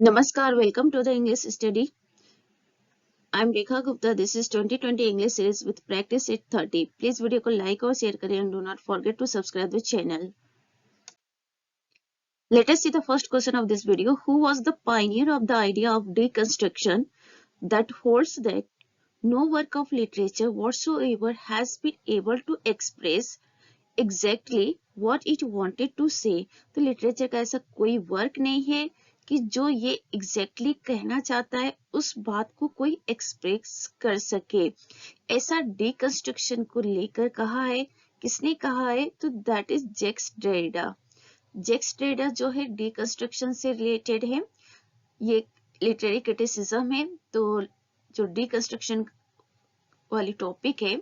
Namaskar, welcome to the English study. I'm Rekha Gupta. This is 2020 English series with practice at 30. Please video को like और share करें and do not forget to subscribe the channel. Let us see the first question of this video. Who was the pioneer of the idea of deconstruction that holds that no work of literature whatsoever has been able to express exactly what it wanted to say? तो literature का ऐसा कोई work नहीं है कि जो ये exactly कहना चाहता है उस बात को कोई एक्सप्रेस कर सके। ऐसा डिकंस्ट्रक्शन को लेकर कहा है, किसने कहा है? तो that is Jacques Derrida. Jacques Derrida जो है डिकंस्ट्रक्शन से रिलेटेड है, ये लिटरेरी क्रिटिसिज्म है। तो जो डिकंस्ट्रक्शन वाली टॉपिक है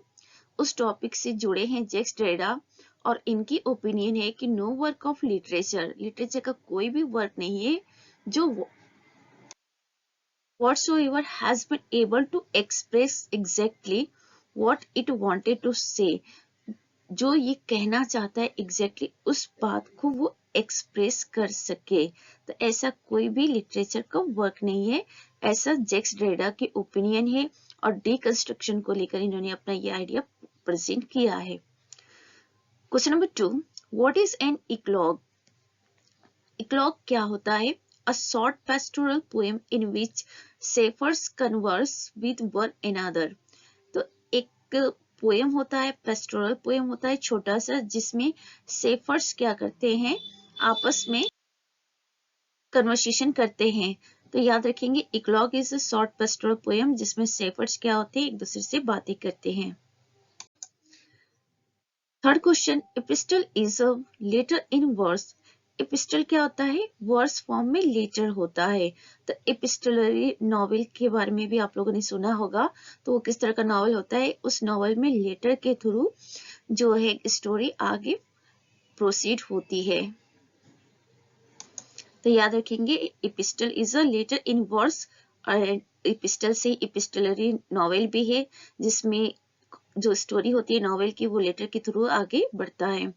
उस टॉपिक से जुड़े हैं जैक्स डेरिडा और इनकी ओपिनियन है कि नो वर्क ऑफ लिटरेचर का कोई भी वर्क नहीं है जो whatsoever has been able to express exactly what it wanted to say, जो ये कहना चाहता है एग्जैक्टली उस बात को वो एक्सप्रेस कर सके। तो ऐसा कोई भी लिटरेचर का वर्क नहीं है, ऐसा जैक्स डेरिडा की ओपिनियन है और डिकंस्ट्रक्शन को लेकर इन्होंने अपना ये आइडिया प्रेजेंट किया है। Question number 2, what is an eclogue? Eclogue क्या होता है? A short pastoral poem in which satyrs converse with one another. तो एक पोएम होता है, पेस्टोरल पोएम होता है छोटा सा, जिसमें सेफर्स क्या करते हैं? आपस में कन्वर्सेशन करते हैं। तो याद रखेंगे eclogue is a short pastoral poem जिसमें सेफर्स क्या होते हैं? एक दूसरे से बातें करते हैं। Third question, epistle is a letter in verse. Epistle क्या होता है? वर्स फॉर्म में लेटर होता है। तो एपिस्टलरी नॉवेल के बारे में भी आप लोगों ने सुना होगा। तो वो किस तरह का नॉवेल होता है? उस नॉवेल में लेटर के थ्रू जो है स्टोरी आगे प्रोसीड होती है। तो याद रखेंगे epistle is a letter in verse. Epistle से एपिस्टलरी नॉवेल भी है जिसमें जो स्टोरी होती है नॉवेल की वो लेटर के थ्रू आगे बढ़ता है।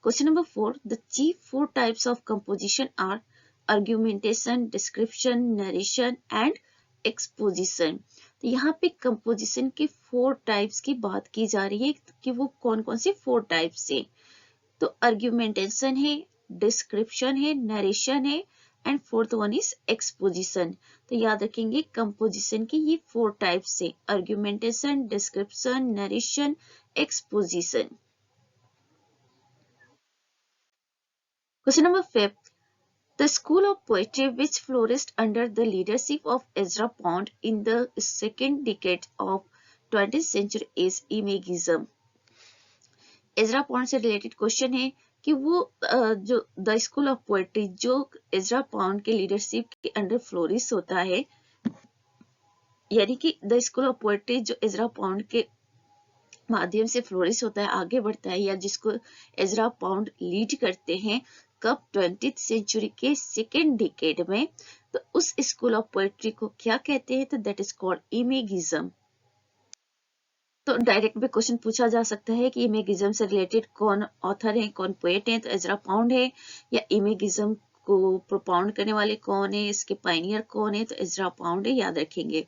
Question number 4, the chief 4 types of composition are argumentation, description, narration and exposition. तो यहाँ पे कंपोजिशन के 4 टाइप्स की बात की जा रही है कि वो कौन कौन से 4 टाइप्स है। तो आर्ग्यूमेंटेशन है, डिस्क्रिप्शन है, नरेशन है and fourth one is exposition. तो याद रखेंगे कंपोजिशन के ये 4 टाइप्स है, argumentation, description, narration, exposition. Question number 5. The school of poetry which flourished under the leadership of Ezra Pound in the second decade of 20th century is Imagism. Ezra pond से related question है कि वो जो the school of poetry जो Ezra pond के leadership के under flourish होता है, यानी कि द स्कूल ऑफ पोएट्री जो एजरा पॉन्ड के माध्यम से फ्लोरिश होता है, आगे बढ़ता है, या जिसको एजरा पॉन्ड लीड करते हैं, कब? 20th सेंचुरी के सेकेंड डिकेड में। तो उस स्कूल ऑफ पोएट्री को क्या कहते हैं? तो दैट इज कॉल्ड इमेगिज्म। तो डायरेक्ट में क्वेश्चन पूछा जा सकता है कि इमेगिज्म से रिलेटेड कौन ऑथर है, कौन पोएट है? तो एजरा पाउंड है। या इमेगिज्म को प्रोपाउंड करने वाले कौन है, इसके पायनियर कौन है? तो एजरा पाउंड है, याद रखेंगे।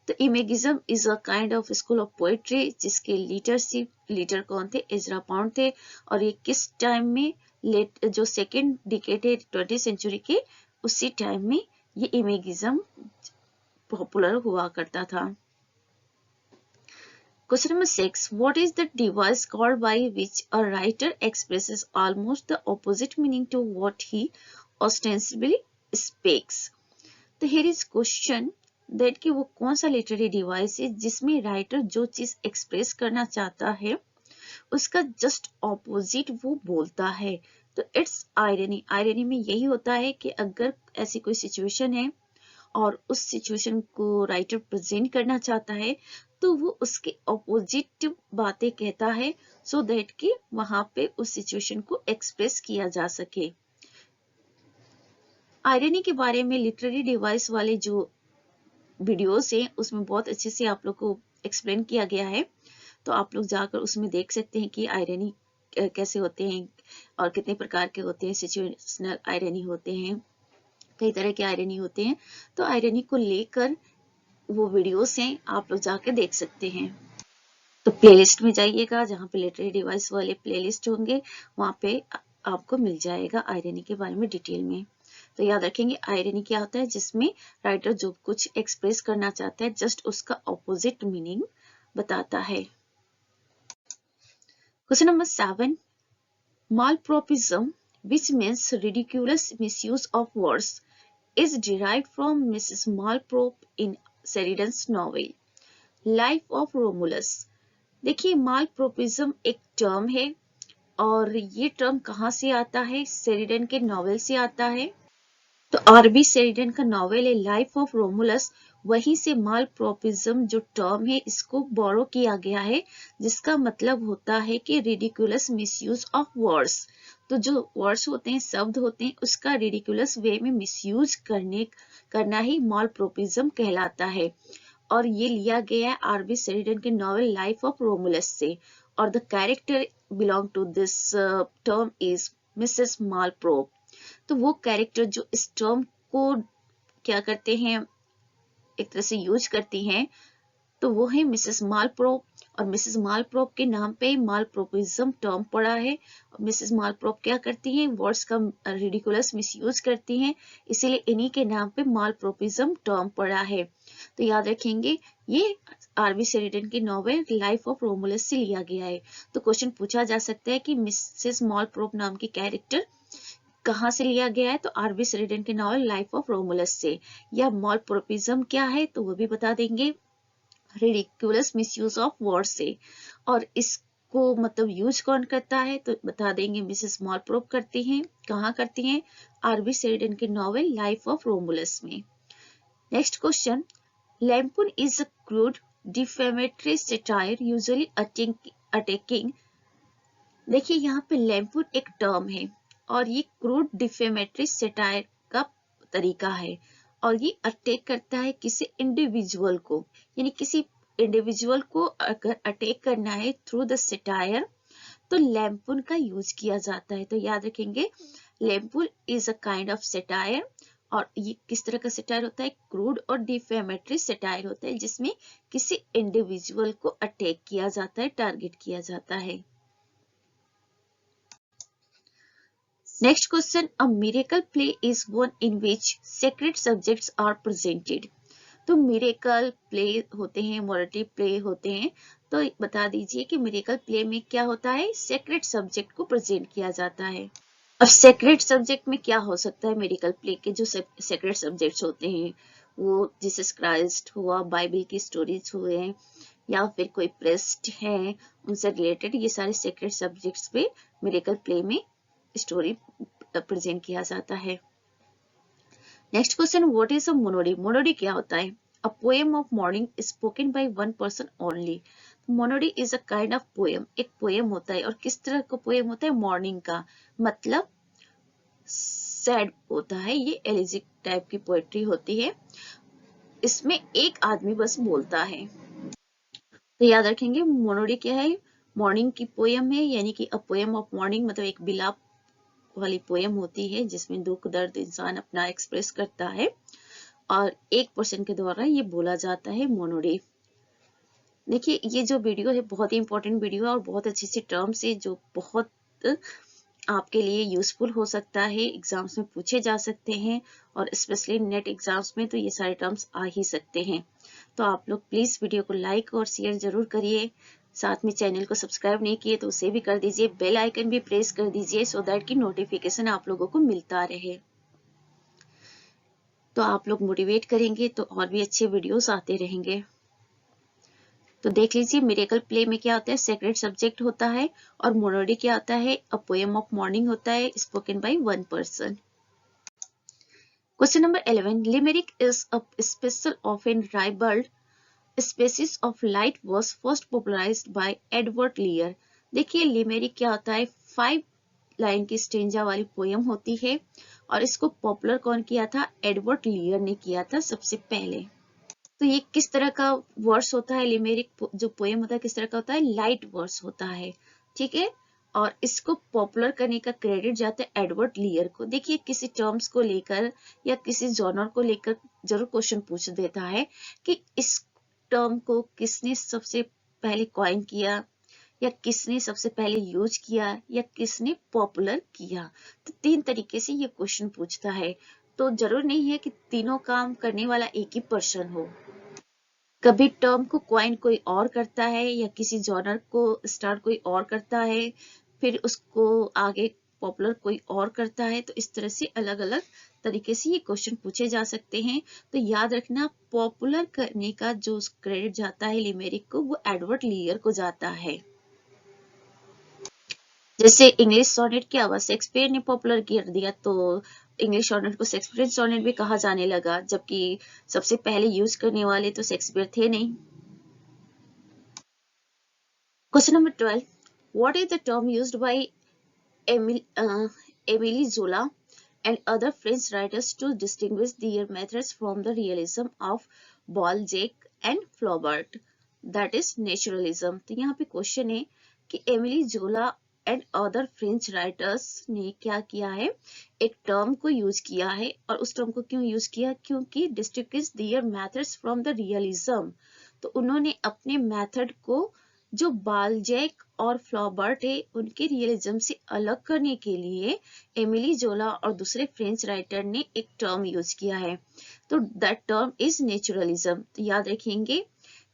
तो imagism is a kind of school of poetry जिसके लीडर कौन थे? एजरा पाउंड थे। और ये किस टाइम में? जो सेकेंड डिकेड है 20th सेंचुरी के, उसी टाइम में ये इमेगिज्म पॉपुलर हुआ करता था। Question number 6. What is the device called by which a writer expresses almost the opposite meaning to what he ostensibly speaks? तो here is question that कि वो कौन सा लिटरेरी डिवाइस है जिसमें राइटर जो चीज एक्सप्रेस करना चाहता है उसका जस्ट ऑपोजिट वो बोलता है। तो इट्स आयरनी। आयरनी में यही होता है कि अगर ऐसी कोई सिचुएशन है और उस सिचुएशन को राइटर प्रेजेंट करना चाहता है तो वो उसके ऑपोजिट बातें कहता है सो दैट कि वहां पे उस सिचुएशन को एक्सप्रेस किया जा सके। आयरनी के बारे में लिटरेरी डिवाइस वाले जो वीडियोस हैं उसमें बहुत अच्छे से आप लोग को एक्सप्लेन किया गया है। तो आप लोग जाकर उसमें देख सकते हैं कि आयरनी कैसे होते हैं और कितने प्रकार के होते हैं, सिचुएशनल आयरनी होते हैं, कई तरह के आयरनी होते हैं, तो आयरनी को लेकर वो वीडियोस हैं, आप लोग जाके देख सकते हैं। तो प्लेलिस्ट में जाइएगा, जहाँ पे लिटरेरी डिवाइस वाले प्लेलिस्ट होंगे वहाँ पे आपको मिल जाएगा आयरनी के बारे में डिटेल में। तो याद रखेंगे आयरनी क्या होता है, जिसमें राइटर जो कुछ एक्सप्रेस करना चाहता है जस्ट उसका ऑपोजिट मीनिंग बताता है। Question number 7, malpropism, which means ridiculous misuse of words, is derived from Mrs. Malprop in Sheridan's novel Life of Romulus। देखिए malpropism एक टर्म है और ये टर्म कहाँ से आता है, शेरिडन के नॉवेल से आता है। तो आरबी शेरिडन का नॉवेल है लाइफ ऑफ रोमुलस, वहीं से मालप्रोपिज्म जो टर्म है इसको बोरो किया गया है, जिसका मतलब होता है कि रिडिकुलस मिसयूज ऑफ वर्ड्स। तो जो वर्ड्स होते हैं, शब्द होते हैं, उसका रिडिकुलस वे में मिसयूज करना ही मालप्रोपिज्म कहलाता है। और ये लिया गया है आरबी शेरिडन के नॉवेल लाइफ ऑफ रोमुलस से, और the character belong to this term is Mrs Malaprop. तो वो कैरेक्टर जो इस टर्म को क्या करते हैं, एक तरह से यूज करती हैं, तो वो है मिसेस मालप्रोप। और मिसेस मालप्रोप के नाम पे मालप्रोपिज्म टर्म पड़ा है। मिसेस मालप्रोप क्या करती हैं, वर्ड्स का रिडिकुलस मिसयूज करती हैं, इसीलिए इन्हीं के नाम पे मालप्रोपिज्म टर्म पड़ा है। तो याद रखेंगे ये आरबी शेरिडन की नॉवेल लाइफ ऑफ रोमुलस से लिया गया है। तो क्वेश्चन पूछा जा सकता है कि मिसेस मालप्रोप नाम की कैरेक्टर कहाँ से लिया गया है, तो आरबी शेरिडन के नॉवेल लाइफ ऑफ रोमुलस से। या मालप्रोपिज्म क्या है तो वो भी बता देंगे, रिडिकुलस मिसयूज ऑफ वर्ड से। और इसको मतलब यूज कौन करता है तो बता देंगे मिसेस मालप्रोप करती हैं। कहाँ करती हैं, आरबी शेरिडन के नॉवेल लाइफ ऑफ रोमुलस में। Next question, lampoon is a crude defamatory satire usually attacking. देखिए यहाँ पे लैम्पून एक टर्म है और ये क्रूड डिफेमेटरी सटायर का तरीका है, और ये अटैक करता है किसी इंडिविजुअल को, यानी किसी इंडिविजुअल को अगर अटैक करना है थ्रू द सटायर तो लैम्पून का यूज किया जाता है। तो याद रखेंगे lampoon is a kind of satire, और ये किस तरह का सटायर होता है, क्रूड और डिफेमेटरी सटायर होता है, जिसमें किसी इंडिविजुअल को अटैक किया जाता है, टारगेट किया जाता है। Next question, a miracle play is one in which sacred subjects are presented। तो मिरेकल प्ले होते हैं, मोरेटिव प्ले होते हैं, तो बता दीजिए कि मिरेकल प्ले में क्या होता है, सेक्रेट सब्जेक्ट को प्रेजेंट किया जाता है। अब सेक्रेट सब्जेक्ट में क्या हो सकता है, मेडिकल प्ले के जो सेक्रेट सब्जेक्ट्स होते हैं वो जीसस क्राइस्ट हुआ, बाइबल की स्टोरीज हुए, या फिर कोई प्रेस्ट है उनसे रिलेटेड, ये सारे सेक्रेट सब्जेक्ट्स पे मिरेकल प्ले में स्टोरी प्रेजेंट किया जाता है। Next question, what is a monody. Monody क्या होता है, a poem of mourning spoken by one person only. Monody is a kind of poem, एक पोएम होता है, और किस तरह का पोएम होता है, मॉर्निंग का, मतलब सैड होता है, ये एलिजिक टाइप की पोएट्री होती है, इसमें एक आदमी बस बोलता है। तो याद रखेंगे मोनोडी क्या है, मॉर्निंग की पोएम है, यानी कि अ पोएम ऑफ मॉर्निंग मतलब एक बिलाप वाली पोएम होती है जिसमें दुख दर्द इंसान अपना एक्सप्रेस करता है, और एक पर्सन के द्वारा ये बोला जाता है, मोनोडी। देखिए ये जो वीडियो है बहुत ही इंपॉर्टेंट वीडियो है, और बहुत अच्छी अच्छी टर्म्स है जो बहुत आपके लिए यूजफुल हो सकता है, एग्जाम्स में पूछे जा सकते हैं, और स्पेशली नेट एग्जाम्स में तो ये सारे टर्म्स आ ही सकते हैं। तो आप लोग प्लीज वीडियो को लाइक और शेयर जरूर करिए, साथ में चैनल को सब्सक्राइब नहीं किए तो उसे भी कर दीजिए, बेल आइकन भी प्रेस कर दीजिए सो दैट की नोटिफिकेशन आप लोगों को मिलता रहे। तो आप लोग मोटिवेट करेंगे तो और भी अच्छे वीडियोस आते रहेंगे। तो देख लीजिए मिरेकल प्ले में क्या होता है, सेक्रेट सब्जेक्ट होता है, और मोनोडी क्या होता है, अ पोएम ऑफ मॉर्निंग होता है, spoken by one person. Question number 11, limerick is a special often ribald species of light was first popularized by Edward Lear। देखिए लिमेरिक क्या होता है, 5 लाइन की स्टेंजा वाली पोयम होती है, और इसको पॉपुलर कौन किया था, एडवर्ड लियर ने किया था सबसे पहले। तो ये किस तरह का वर्स होता है, लिमेरिक जो पोयम होता है किस तरह का होता है, लाइट वर्स होता है, ठीक है। और इसको पॉपुलर करने का क्रेडिट जाता है एडवर्ड लियर को। देखिए किसी टर्म्स को लेकर या किसी जॉनर को लेकर जरूर क्वेश्चन पूछ देता है कि इस टर्म को किसने सबसे पहले कॉइन किया, या किसने सबसे पहले यूज किया, या किसने पॉपुलर किया। तो 3 तरीके से ये क्वेश्चन पूछता है। तो जरूर नहीं है कि तीनों काम करने वाला एक ही पर्सन हो। कभी टर्म को क्वाइन कोई और करता है, या किसी जॉनर को स्टार्ट कोई और करता है, फिर उसको आगे पॉपुलर कोई और करता है। तो इस तरह से अलग अलग तरीके से ये क्वेश्चन पूछे जा सकते हैं। तो याद रखना, पॉपुलर करने का जो क्रेडिट जाता है लिमेरिक को, वो एडवर्ड लियर को जाता है। जैसे इंग्लिश सोनेट क्या हुआ, शेक्सपियर ने पॉपुलर कर दिया, तो इंग्लिश सोनेट को शेक्सपियरियन सोनेट भी कहा जाने लगा, जबकि सबसे पहले यूज करने वाले तो शेक्सपियर थे नहीं। Question number 12. What is the term used by Émile Zola and other French writers to distinguish their methods from the realism of Balzac and Flaubert? That is naturalism. तो यहाँ पे क्वेश्चन है कि एमिली जोला and other French writers ने क्या किया है, एक टर्म को यूज किया है। और उस टर्म को क्यों यूज किया, क्योंकि distinguish their methods from the realism. तो उन्होंने अपने मेथड को जो बाल्जैक और फ्लॉबर्ट है उनके रियलिज्म से अलग करने के लिए एमिली जोला और दूसरे फ्रेंच राइटर ने एक टर्म यूज किया है। तो दैट टर्म इज नेचुरलिज्म। तो याद रखेंगे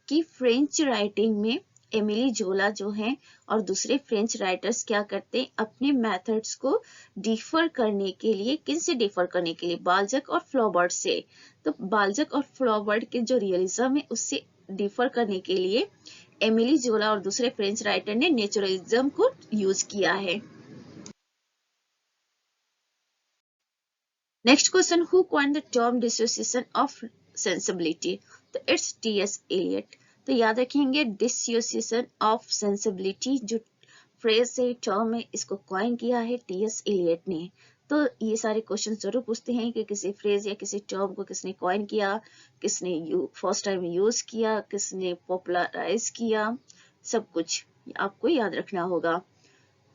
कि फ्रेंच राइटिंग में एमिली जोला जो है और दूसरे फ्रेंच राइटर्स क्या करते हैं, अपने मेथड्स को डिफर करने के लिए, किन से डिफर करने के लिए, बाल्जैक और फ्लॉबर्ट से। तो बाल्जैक और फ्लॉबर्ट के जो रियलिज्म है उससे डिफर करने के लिए एमिली जोला और दूसरे फ्रेंच राइटर ने नेचुरलिज्म को यूज किया है। Next question, who coined the term dissociation of sensibility? तो इट्स टी.एस. एलियट। तो याद रखेंगे डिसोसिएशन ऑफ सेंसिबिलिटी जो फ्रेज है, टर्म है, इसको कॉइन किया है टी.एस. एलियट ने। तो ये सारे क्वेश्चन जरूर पूछते हैं कि किसी फ्रेज या किसी टर्म को किसने कॉइन किया, किसने फर्स्ट टाइम यूज किया, किसने पॉपुलराइज किया, सब कुछ आपको याद रखना होगा।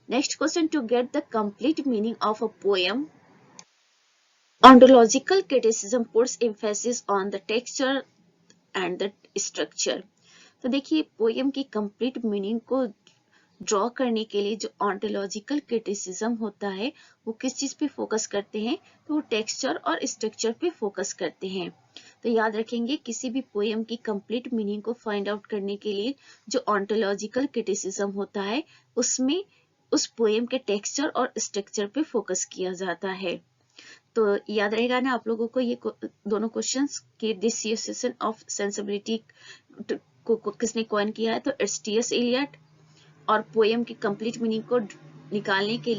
Next question, to get the complete meaning of a poem, ontological criticism puts emphasis on the texture and the structure। तो देखिए पोएम की कंप्लीट मीनिंग को ड्रॉ करने के लिए जो ऑन्टोलॉजिकल क्रिटिसिज्म होता है वो किस चीज पे फोकस करते हैं, तो वो टेक्सचर और स्ट्रक्चर पे फोकस करते हैं। तो याद रखेंगे किसी भी पोएम की कंप्लीट मीनिंग को फाइंड आउट करने के लिए जो ऑन्टोलॉजिकल क्रिटिसिज्म होता है उसमें उस पोएम के टेक्सचर और स्ट्रक्चर पे फोकस किया जाता है। तो याद रहेगा ना आप लोगों को ये दोनों क्वेश्चंस की डिसोसिएशन ऑफ सेंसिबिलिटी को किसने कॉइन किया है, तो इट्स टी.एस. एलियट। और पोएम की कंप्लीट मीनिंग को निकालने के लिए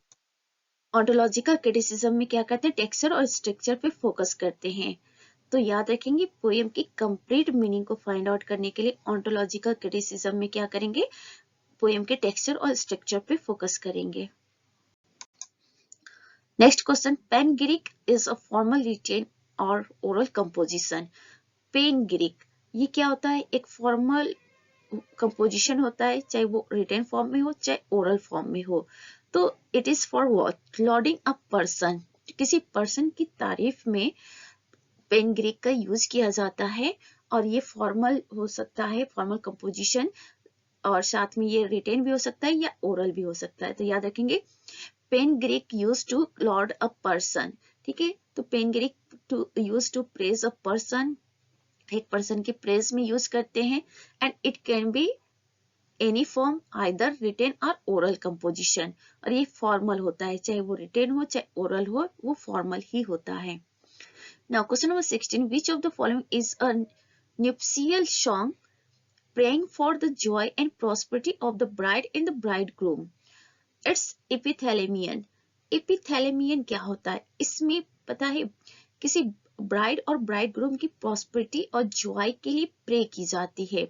ऑन्टोलॉजिकल क्रिटिसिज्म में क्या करते हैं, टेक्सचर और स्ट्रक्चर पे फोकस करते हैं। तो याद रखेंगे पोएम की कंप्लीट मीनिंग को फाइंड आउट करने के लिए ऑन्टोलॉजिकल क्रिटिसिज्म में क्या करेंगे, पोएम के टेक्सचर और स्ट्रक्चर पे फोकस करेंगे। Next question, panegyric is a formal written और ओरल कंपोजिशन। पैनगिरिक ये क्या होता है, एक फॉर्मल कंपोजिशन होता है, चाहे वो रिटन फॉर्म में हो चाहे ओरल फॉर्म में हो। तो it is for what, loading a person, किसी पर्सन की तारीफ में पैनगिरिक का यूज किया जाता है। और ये फॉर्मल हो सकता है, फॉर्मल कंपोजिशन, और साथ में ये रिटेन भी हो सकता है या ओरल भी हो सकता है। तो याद रखेंगे panegyric use to laud a person. ठीक है, तो panegyric to use to praise a person, एक पर्सन के प्रेज में यूज करते हैं। And it can be any form, either written और ओरल कंपोजिशन। और ये फॉर्मल होता है, चाहे वो रिटेन हो चाहे ओरल हो, वो फॉर्मल ही होता है। Now question number 16, which of the following is a nuptial song praying for the joy and prosperity of the bride and the bridegroom? It's epithalamion। epithalamion क्या होता है, इसमें पता है किसी ब्राइड और ब्राइड ग्रूम की प्रॉस्पेरिटी और जॉय के लिए प्रे की जाती है।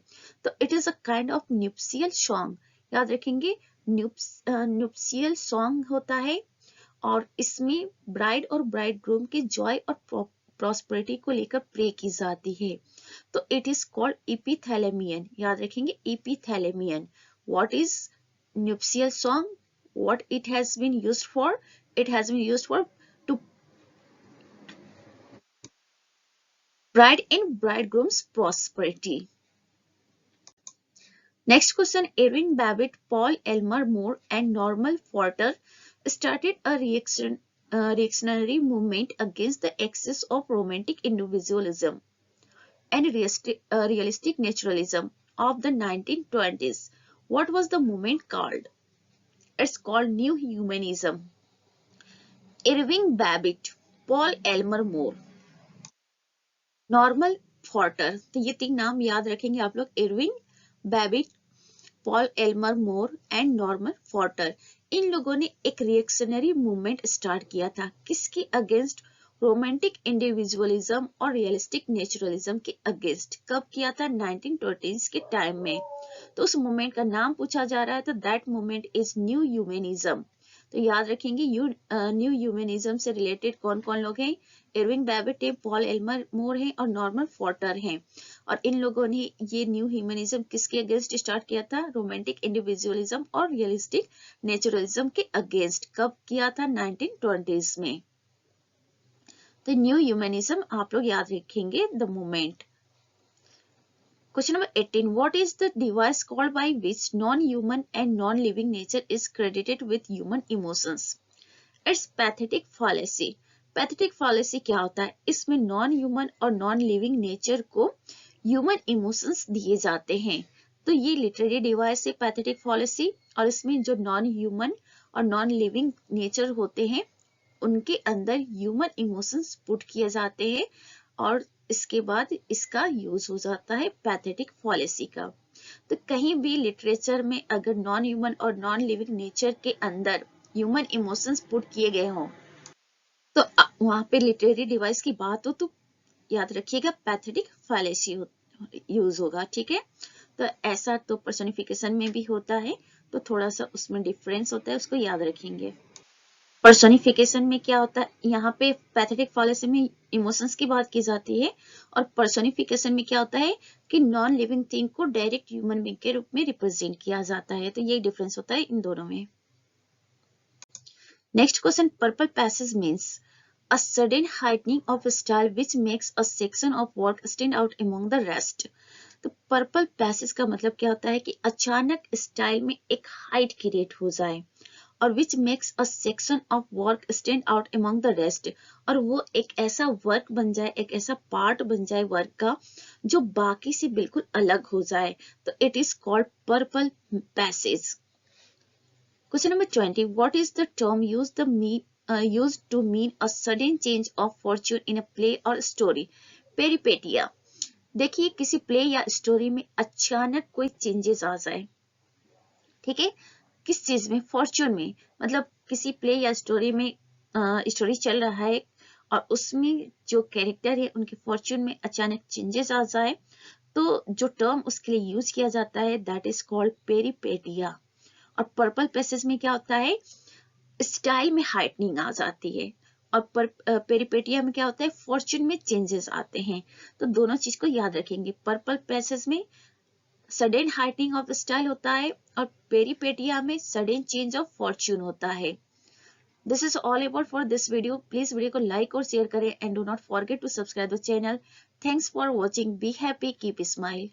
तो it is a kind of nuptial song. याद रखेंगे न्यूप्सियल सॉन्ग होता है और इसमें ब्राइड और ब्राइड ग्रूम के जॉय और प्रॉस्पेरिटी को लेकर प्रे की जाती है। तो इट इज कॉल्ड epithalamion। याद रखेंगे epithalamion। What is nuptial song, What it has been used for? It has been used for to bride and bridegroom's prosperity. Next question, Irving Babbitt, Paul Elmer More, and Norman Porter started a reactionary movement against the excess of romantic individualism and realistic naturalism of the 1920s. What was the movement called? It's called New Humanism. Irving Babbitt, Paul Elmer More, Norman Foerster, तो ये तीन नाम याद रखेंगे आप लोग, Irving Babbitt, Paul Elmer More and Norman Foerster. इन लोगों ने एक रिएक्शनरी मूवमेंट स्टार्ट किया था, किसके अगेंस्ट? रोमांटिक इंडिविजुअलिज्म और रियलिस्टिक नेचुरलिज्म के अगेंस्ट। कब किया था? 1920s के टाइम में। तो उस मूवमेंट का नाम पूछा जा रहा है, तो that movement is new humanism. तो याद रखेंगे न्यू ह्यूमनिज्म से रिलेटेड कौन कौन लोग हैं? इरविंग बेबिट है, पॉल एल्मर मोर है और नॉर्मन फॉर्टर हैं। और इन लोगों ने ये न्यू ह्यूमनिज्म किसके अगेंस्ट स्टार्ट किया था? रोमांटिक इंडिविजुअलिज्म और रियलिस्टिक नेचुरलिज्म के अगेंस्ट। कब किया था? 1920s में। तो न्यू ह्यूमनिज्म आप लोग याद रखेंगे, the movement. Question number 18. What is the device called by which non-human and non-living nature is credited with human emotions? It's pathetic fallacy. Pathetic fallacy क्या होता है? इसमें non-human और non-living nature को human emotions दिए जाते हैं। तो ये literary device है pathetic fallacy, और इसमें जो non-human और non-living nature होते हैं उनके अंदर human emotions put किए जाते हैं, और इसके बाद इसका यूज हो जाता है पैथेटिक फॉलेसी का। तो कहीं भी लिटरेचर में अगर नॉन ह्यूमन और नॉन लिविंग नेचर के अंदर ह्यूमन इमोशंस पुट किए गए हों, तो वहां पे लिटरेरी डिवाइस की बात हो तो याद रखिएगा पैथेटिक फॉलेसी यूज होगा, ठीक है। तो ऐसा तो पर्सोनिफिकेशन में भी होता है, तो थोड़ा सा उसमें डिफरेंस होता है, उसको याद रखेंगे। पर्सोनिफिकेशन में क्या होता है? यहाँ पे पैथेटिक फॉलेसी में इमोशंस की बात की जाती है, और पर्सोनिफिकेशन में क्या होता है कि नॉन लिविंग थिंग को डायरेक्ट ह्यूमन बीइंग के रूप में रिप्रेजेंट किया जाता है। तो ये डिफरेंस होता है इन दोनों में। Next question, purple passage means a sudden heightening of style which makes a section of work stand out among the rest। तो पर्पल पैसेज का मतलब क्या होता है कि अचानक स्टाइल में एक हाइट क्रिएट हो जाए, और which makes a section of work stand out among the rest, और वो एक ऐसा वर्क बन जाए, एक ऐसा पार्ट बन जाए वर्क का जो बाकी से बिल्कुल अलग हो जाए, तो it is called purple passage. Question number 20, what is the term used to mean a sudden change of fortune in a play or story? Peripeteia. देखिए किसी प्ले या स्टोरी में अचानक कोई चेंजेस आ जाए, ठीक है, किस चीज में? फॉर्च्यून में। मतलब किसी प्ले या स्टोरी में स्टोरी चल रहा है और उसमें जो कैरेक्टर है उनके फॉर्च्यून में अचानक चेंजेस आ जाए, तो जो टर्म उसके लिए यूज किया जाता है दैट इज कॉल्ड पेरिपेटिया। और पर्पल पैसेज में क्या होता है? स्टाइल में हाइटनिंग आ जाती है, और पेरिपेटिया में क्या होता है? फॉर्च्यून में चेंजेस आते हैं। तो दोनों चीज को याद रखेंगे, पर्पल पैसेज में सडन हाइटनिंग ऑफ स्टाइल होता है, और पेरिपेटिया में सडन चेंज ऑफ फॉर्च्यून होता है। This is all about for this video. Please video को लाइक और शेयर करें, and do not forget to subscribe the channel. Thanks for watching. Be happy, keep smile.